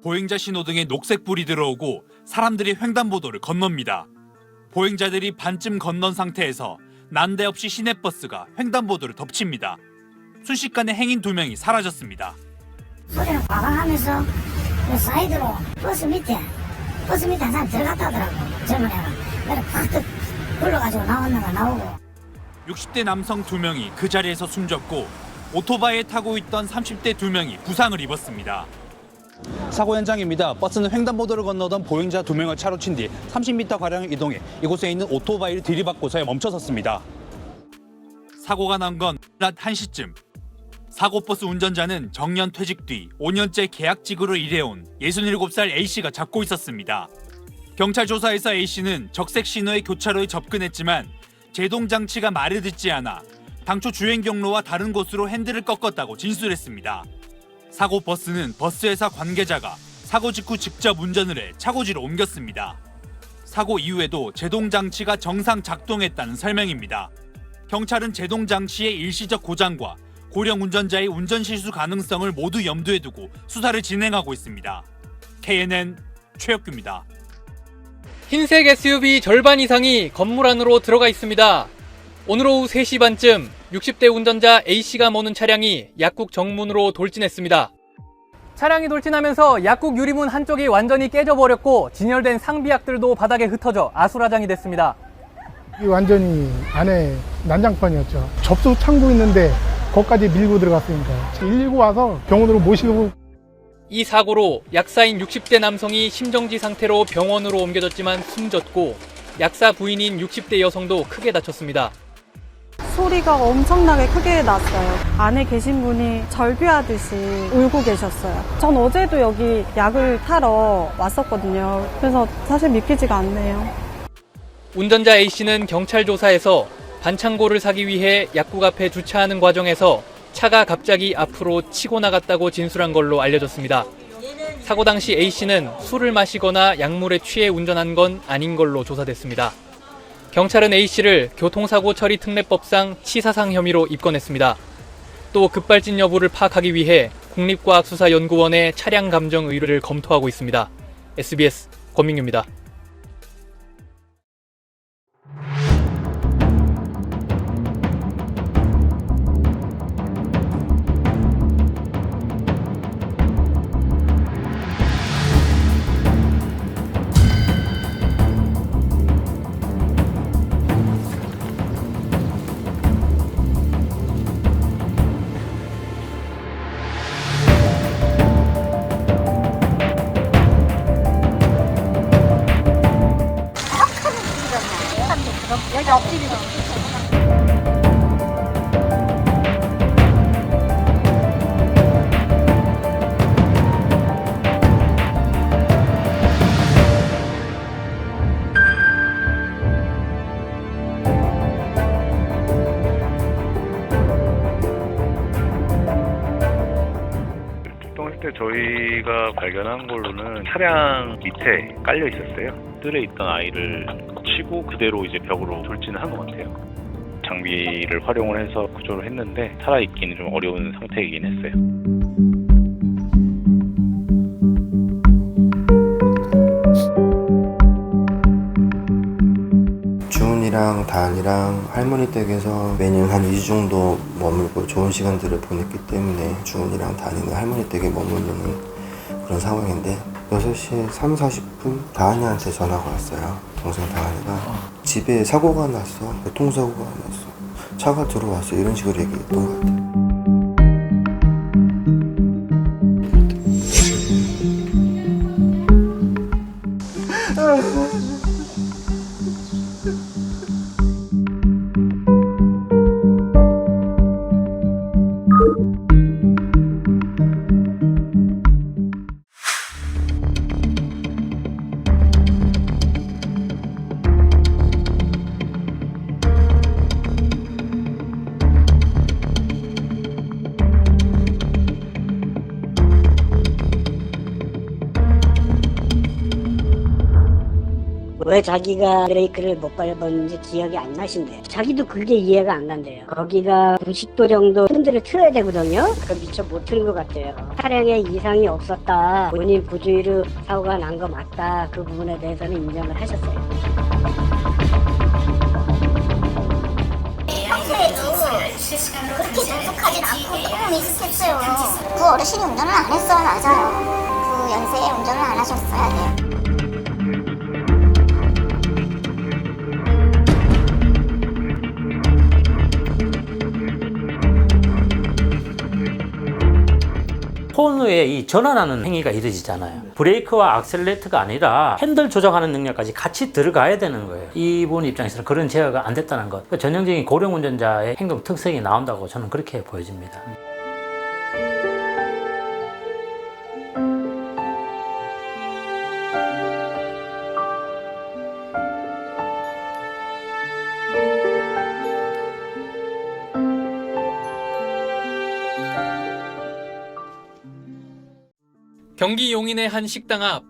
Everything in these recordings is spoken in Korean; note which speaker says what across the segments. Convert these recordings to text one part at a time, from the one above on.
Speaker 1: 보행자 신호등에 녹색불이 들어오고 사람들이 횡단보도를 건넙니다. 보행자들이 반쯤 건넌 상태에서 난데없이 시내버스가 횡단보도를 덮칩니다. 순식간에 행인 2명이 사라졌습니다.
Speaker 2: 소리를 과방하면서 그 사이드로 버스 밑에 한 사람 들어갔다 하더라고. 젊은 애가. 그래서 팍 굴러가지고 나왔는가 나오고.
Speaker 1: 60대 남성 2명이 그 자리에서 숨졌고 오토바이에 타고 있던 30대 2명이 부상을 입었습니다.
Speaker 3: 사고 현장입니다. 버스는 횡단보도를 건너던 보행자 2명을 차로 친 뒤 30m가량 이동해 이곳에 있는 오토바이를 들이받고서야 멈춰섰습니다.
Speaker 1: 사고가 난 건 낮 1시쯤. 사고버스 운전자는 정년 퇴직 뒤 5년째 계약직으로 일해온 67살 A씨가 잡고 있었습니다. 경찰 조사에서 A씨는 적색 신호의 교차로에 접근했지만 제동장치가 말을 듣지 않아 당초 주행 경로와 다른 곳으로 핸들을 꺾었다고 진술했습니다. 사고 버스는 버스회사 관계자가 사고 직후 직접 운전을 해 차고지로 옮겼습니다. 사고 이후에도 제동장치가 정상 작동했다는 설명입니다. 경찰은 제동장치의 일시적 고장과 고령 운전자의 운전 실수 가능성을 모두 염두에 두고 수사를 진행하고 있습니다. KNN 최혁규입니다.
Speaker 4: 흰색 SUV 절반 이상이 건물 안으로 들어가 있습니다. 오늘 오후 3시 반쯤 60대 운전자 A씨가 모는 차량이 약국 정문으로 돌진했습니다. 차량이 돌진하면서 약국 유리문 한쪽이 완전히 깨져버렸고 진열된 상비약들도 바닥에 흩어져 아수라장이 됐습니다.
Speaker 5: 완전히 안에 난장판이었죠. 접수 창구 있는데 거기까지 밀고 들어갔으니까 119 와서 병원으로 모시고.
Speaker 4: 이 사고로 약사인 60대 남성이 심정지 상태로 병원으로 옮겨졌지만 숨졌고 약사 부인인 60대 여성도 크게 다쳤습니다.
Speaker 6: 소리가 엄청나게 크게 났어요. 안에 계신 분이 절규하듯이 울고 계셨어요. 전 어제도 여기 약을 타러 왔었거든요. 그래서 사실 믿기지가 않네요.
Speaker 4: 운전자 A씨는 경찰 조사에서 반창고를 사기 위해 약국 앞에 주차하는 과정에서 차가 갑자기 앞으로 치고 나갔다고 진술한 걸로 알려졌습니다. 사고 당시 A씨는 술을 마시거나 약물에 취해 운전한 건 아닌 걸로 조사됐습니다. 경찰은 A씨를 교통사고 처리 특례법상 치사상 혐의로 입건했습니다. 또 급발진 여부를 파악하기 위해 국립과학수사연구원의 차량 감정 의뢰를 검토하고 있습니다. SBS 권민규입니다.
Speaker 2: 여기 엎드리고.
Speaker 7: 출동했을 때 저희가 발견한 걸로는 차량 밑에 깔려 있었어요. 뜰에 있던 아이를 치고 그대로 이제 벽으로 돌진을 한 것 같아요. 장비를 활용을 해서 구조를 했는데 살아있기는 좀 어려운 상태이긴 했어요.
Speaker 8: 주은이랑 다은이랑 할머니 댁에서 매년 한 2주 정도 머물고 좋은 시간들을 보냈기 때문에 주은이랑 다은이는 할머니 댁에 머무르는 그런 상황인데 6시 3, 40분 다은이한테 전화가 왔어요. 동생 다은이가 집에 사고가 났어. 교통사고가 났어. 차가 들어왔어. 이런 식으로 얘기했던 것 같아요.
Speaker 9: 왜 자기가 브레이크를 못 밟았는지 기억이 안 나신대요. 자기도 그게 이해가 안 간대요. 거기가 90도 정도 핸들을 틀어야 되거든요. 그 미처 못 틀은 것 같아요. 차량에 이상이 없었다. 본인 부주의로 사고가 난 거 맞다. 그 부분에 대해서는 인정을 하셨어요.
Speaker 10: 평소에도 그렇게 단속하진 않고 조금 익숙했어요. 그 어르신이 운전을 안 했어요. 맞아요. 그 연세에 운전을 안 하셨어야 돼요.
Speaker 11: 폰에 이 전환하는 행위가 이루어지잖아요. 브레이크와 악셀레이터가 아니라 핸들 조작하는 능력까지 같이 들어가야 되는 거예요. 이분 입장에서는 그런 제어가 안 됐다는 것. 그러니까 전형적인 고령 운전자의 행동 특성이 나온다고 저는 그렇게 보여집니다.
Speaker 4: 경기 용인의 한 식당 앞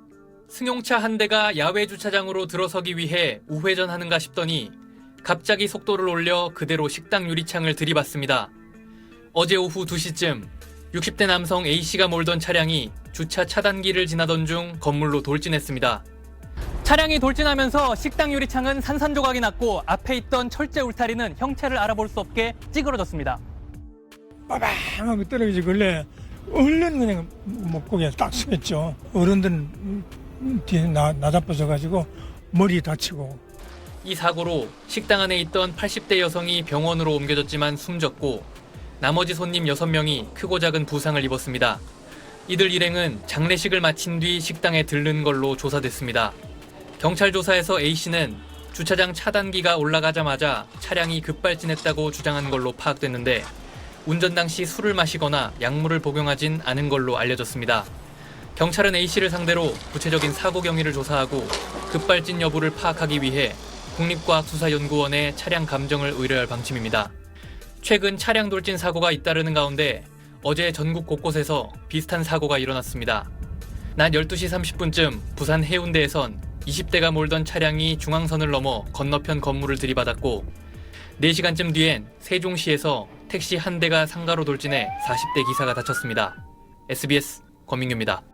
Speaker 4: 승용차 한 대가 야외 주차장으로 들어서기 위해 우회전하는가 싶더니 갑자기 속도를 올려 그대로 식당 유리창을 들이받습니다. 어제 오후 2시쯤 60대 남성 A씨가 몰던 차량이 주차 차단기를 지나던 중 건물로 돌진했습니다. 차량이 돌진하면서 식당 유리창은 산산조각이 났고 앞에 있던 철제 울타리는 형체를 알아볼 수 없게 찌그러졌습니다.
Speaker 5: 빠방하고 떨어지지 걸래. 얼른 그냥 목고기에 딱 쓰겠죠. 어른들은 뒤에 나자빠져가지고 머리 다치고.
Speaker 4: 이 사고로 식당 안에 있던 80대 여성이 병원으로 옮겨졌지만 숨졌고 나머지 손님 6명이 크고 작은 부상을 입었습니다. 이들 일행은 장례식을 마친 뒤 식당에 들른 걸로 조사됐습니다. 경찰 조사에서 A씨는 주차장 차단기가 올라가자마자 차량이 급발진했다고 주장한 걸로 파악됐는데 운전 당시 술을 마시거나 약물을 복용하진 않은 걸로 알려졌습니다. 경찰은 A씨를 상대로 구체적인 사고 경위를 조사하고 급발진 여부를 파악하기 위해 국립과학수사연구원에 차량 감정을 의뢰할 방침입니다. 최근 차량 돌진 사고가 잇따르는 가운데 어제 전국 곳곳에서 비슷한 사고가 일어났습니다. 낮 12시 30분쯤 부산 해운대에선 20대가 몰던 차량이 중앙선을 넘어 건너편 건물을 들이받았고 4시간쯤 뒤엔 세종시에서 택시 한 대가 상가로 돌진해 40대 기사가 다쳤습니다. SBS 권민규입니다.